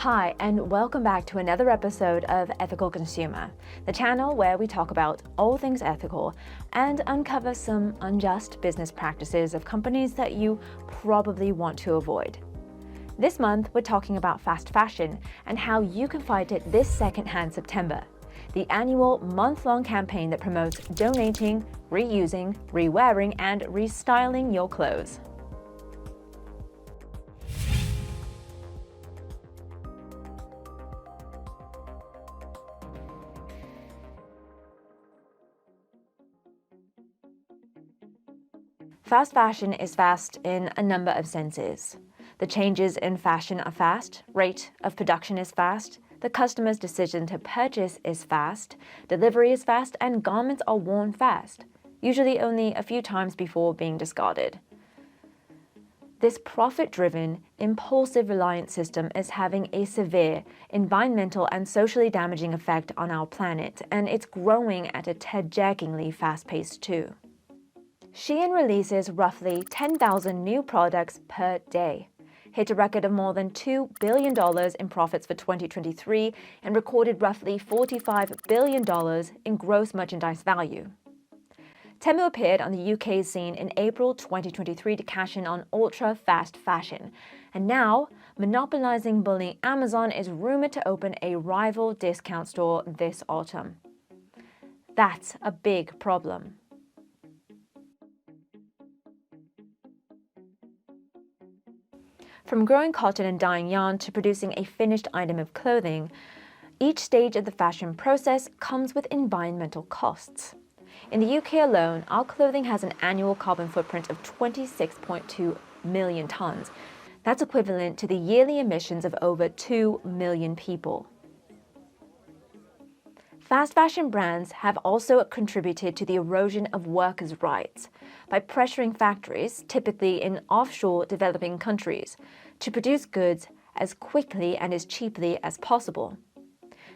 Hi, and welcome back to another episode of Ethical Consumer, the channel where we talk about all things ethical and uncover some unjust business practices of companies that you probably want to avoid. This month, we're talking about fast fashion and how you can fight it this secondhand September, the annual month-long campaign that promotes donating, reusing, rewearing, and restyling your clothes. Fast fashion is fast in a number of senses. The changes in fashion are fast, rate of production is fast, the customer's decision to purchase is fast, delivery is fast, and garments are worn fast, usually only a few times before being discarded. This profit-driven, impulsive reliance system is having a severe environmental and socially damaging effect on our planet, and it's growing at a tear-jerkingly fast pace too. Shein releases roughly 10,000 new products per day, hit a record of more than $2 billion in profits for 2023, and recorded roughly $45 billion in gross merchandise value. Temu appeared on the UK's scene in April 2023 to cash in on ultra-fast fashion, and now, monopolizing bully Amazon is rumored to open a rival discount store this autumn. That's a big problem. From growing cotton and dyeing yarn to producing a finished item of clothing, each stage of the fashion process comes with environmental costs. In the UK alone, our clothing has an annual carbon footprint of 26.2 million tons. That's equivalent to the yearly emissions of over 2 million people. Fast fashion brands have also contributed to the erosion of workers' rights by pressuring factories, typically in offshore developing countries, to produce goods as quickly and as cheaply as possible.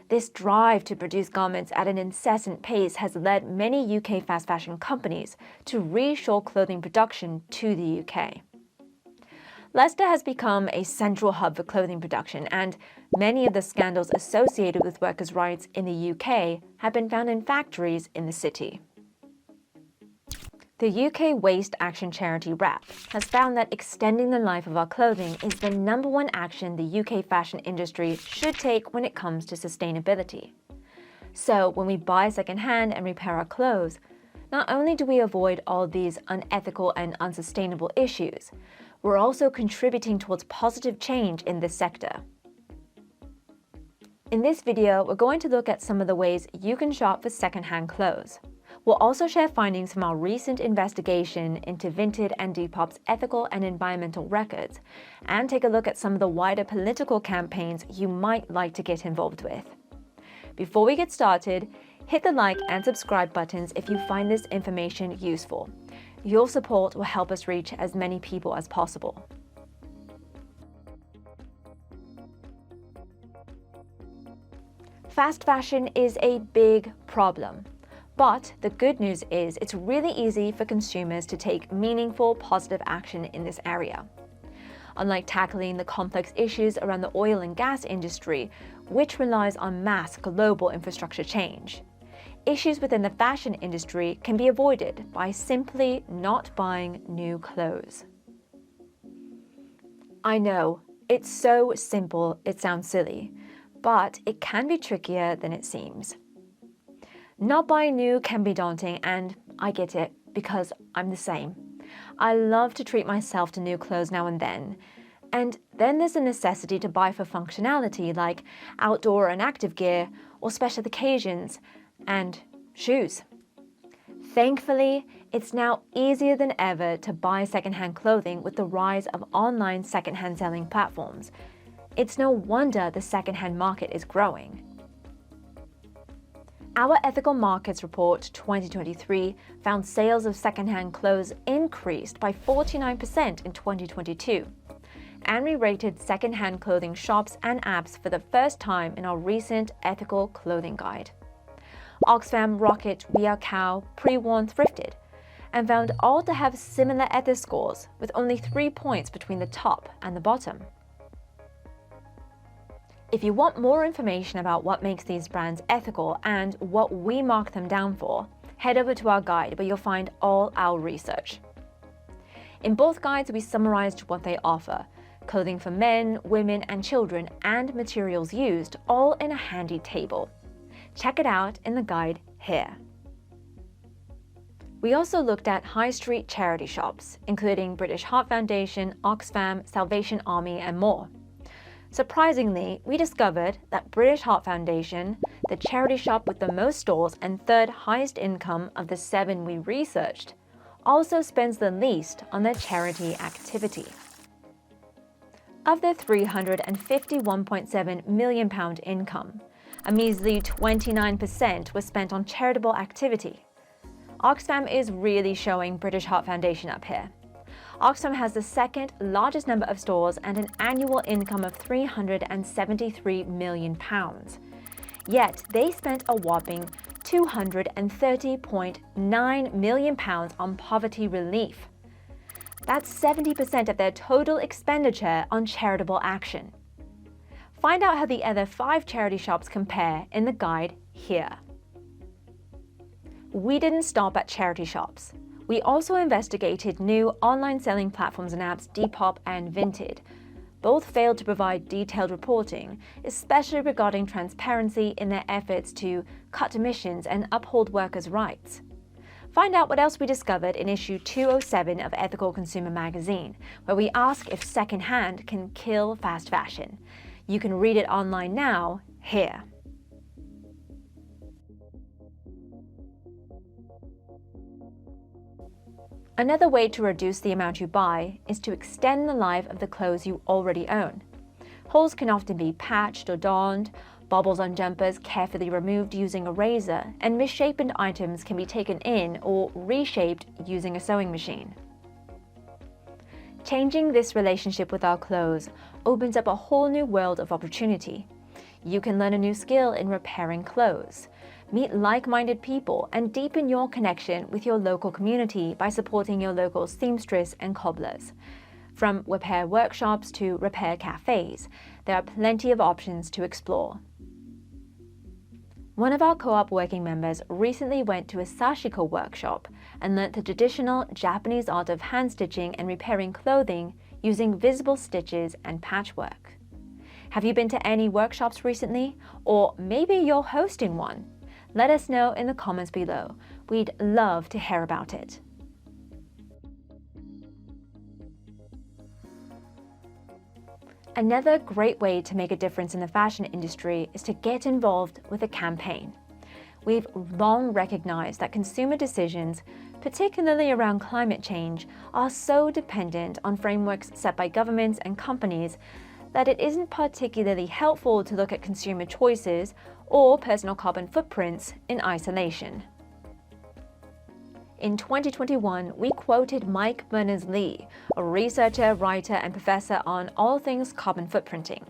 This drive to produce garments at an incessant pace has led many UK fast fashion companies to reshore clothing production to the UK. Leicester has become a central hub for clothing production, and many of the scandals associated with workers' rights in the UK have been found in factories in the city. The UK Waste Action charity WRAP has found that extending the life of our clothing is the #1 action the UK fashion industry should take when it comes to sustainability. So when we buy secondhand and repair our clothes, not only do we avoid all these unethical and unsustainable issues, we're also contributing towards positive change in this sector. In this video, we're going to look at some of the ways you can shop for secondhand clothes. We'll also share findings from our recent investigation into Vinted and Depop's ethical and environmental records, and take a look at some of the wider political campaigns you might like to get involved with. Before we get started, hit the like and subscribe buttons if you find this information useful. Your support will help us reach as many people as possible. Fast fashion is a big problem. But the good news is it's really easy for consumers to take meaningful, positive action in this area. Unlike tackling the complex issues around the oil and gas industry, which relies on mass global infrastructure change, issues within the fashion industry can be avoided by simply not buying new clothes. I know, it's so simple it sounds silly, but it can be trickier than it seems. Not buying new can be daunting, and I get it because I'm the same. I love to treat myself to new clothes now and then there's the necessity to buy for functionality like outdoor and active gear or special occasions and shoes. Thankfully, it's now easier than ever to buy secondhand clothing with the rise of online secondhand selling platforms. It's no wonder the secondhand market is growing. Our Ethical Markets Report 2023 found sales of secondhand clothes increased by 49% in 2022, and we rated secondhand clothing shops and apps for the first time in our recent Ethical Clothing Guide. Oxfam, Rocket, Cow, Pre-Worn, Thrifted, and found all to have similar ethics scores with only 3 points between the top and the bottom. If you want more information about what makes these brands ethical and what we mark them down for, head over to our guide where you'll find all our research. In both guides, we summarized what they offer: clothing for men, women, and children, and materials used, all in a handy table. Check it out in the guide here. We also looked at high street charity shops, including British Heart Foundation, Oxfam, Salvation Army, and more. Surprisingly, we discovered that British Heart Foundation, the charity shop with the most stores and third highest income of the 7 we researched, also spends the least on their charity activity. Of their £351.7 million income, a measly 29% was spent on charitable activity. Oxfam is really showing British Heart Foundation up here. Oxfam has the second largest number of stores and an annual income of £373 million. Yet they spent a whopping £230.9 million on poverty relief. That's 70% of their total expenditure on charitable action. Find out how the other 5 charity shops compare in the guide here. We didn't stop at charity shops. We also investigated new online selling platforms and apps Depop and Vinted. Both failed to provide detailed reporting, especially regarding transparency in their efforts to cut emissions and uphold workers' rights. Find out what else we discovered in issue 207 of Ethical Consumer magazine, where we ask if secondhand can kill fast fashion. You can read it online now, here. Another way to reduce the amount you buy is to extend the life of the clothes you already own. Holes can often be patched or darned, bobbles on jumpers carefully removed using a razor, and misshapen items can be taken in or reshaped using a sewing machine. Changing this relationship with our clothes opens up a whole new world of opportunity. You can learn a new skill in repairing clothes, meet like-minded people, and deepen your connection with your local community by supporting your local seamstress and cobblers. From repair workshops to repair cafes, there are plenty of options to explore. One of our co-op working members recently went to a sashiko workshop and learnt the traditional Japanese art of hand stitching and repairing clothing using visible stitches and patchwork. Have you been to any workshops recently? Or maybe you're hosting one? Let us know in the comments below. We'd love to hear about it. Another great way to make a difference in the fashion industry is to get involved with a campaign. We've long recognized that consumer decisions, particularly around climate change, are so dependent on frameworks set by governments and companies that it isn't particularly helpful to look at consumer choices or personal carbon footprints in isolation. In 2021, we quoted Mike Berners-Lee, a researcher, writer, and professor on all things carbon footprinting.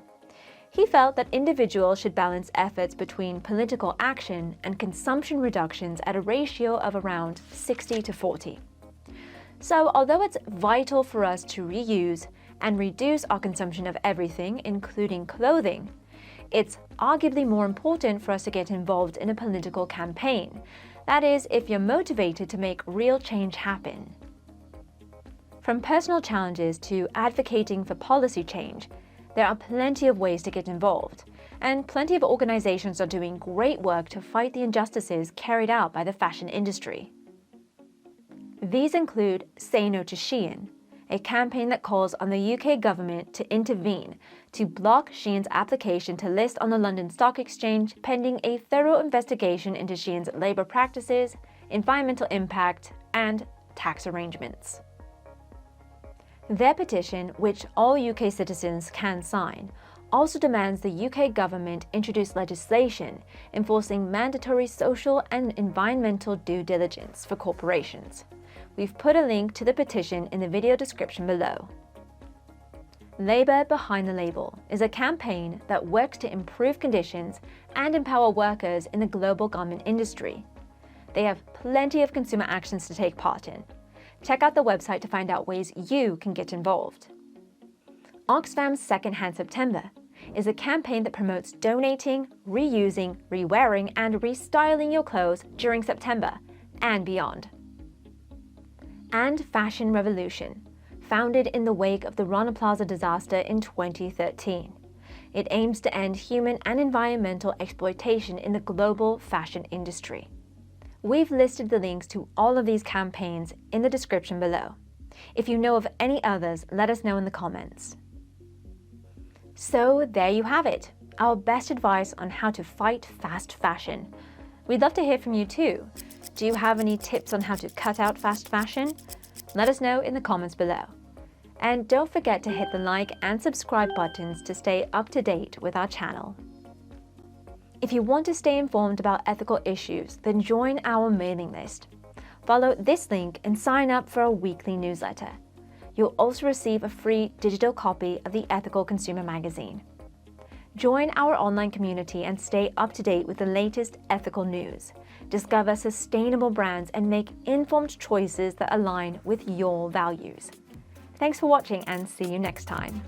He felt that individuals should balance efforts between political action and consumption reductions at a ratio of around 60-40. So, although it's vital for us to reuse and reduce our consumption of everything, including clothing, it's arguably more important for us to get involved in a political campaign. That is, if you're motivated to make real change happen. From personal challenges to advocating for policy change, there are plenty of ways to get involved, and plenty of organizations are doing great work to fight the injustices carried out by the fashion industry. These include Say No to Shein, a campaign that calls on the UK government to intervene to block Shein's application to list on the London Stock Exchange pending a thorough investigation into Shein's labour practices, environmental impact, and tax arrangements. Their petition, which all UK citizens can sign, also demands the UK government introduce legislation enforcing mandatory social and environmental due diligence for corporations. We've put a link to the petition in the video description below. Labour Behind the Label is a campaign that works to improve conditions and empower workers in the global garment industry. They have plenty of consumer actions to take part in. Check out the website to find out ways you can get involved. Oxfam's Secondhand September is a campaign that promotes donating, reusing, rewearing, and restyling your clothes during September and beyond. And Fashion Revolution, founded in the wake of the Rana Plaza disaster in 2013. It aims to end human and environmental exploitation in the global fashion industry. We've listed the links to all of these campaigns in the description below. If you know of any others, let us know in the comments. So there you have it, our best advice on how to fight fast fashion. We'd love to hear from you too. Do you have any tips on how to cut out fast fashion? Let us know in the comments below. And don't forget to hit the like and subscribe buttons to stay up to date with our channel. If you want to stay informed about ethical issues, then join our mailing list. Follow this link and sign up for a weekly newsletter. You'll also receive a free digital copy of the Ethical Consumer magazine. Join our online community and stay up to date with the latest ethical news. Discover sustainable brands and make informed choices that align with your values. Thanks for watching and see you next time.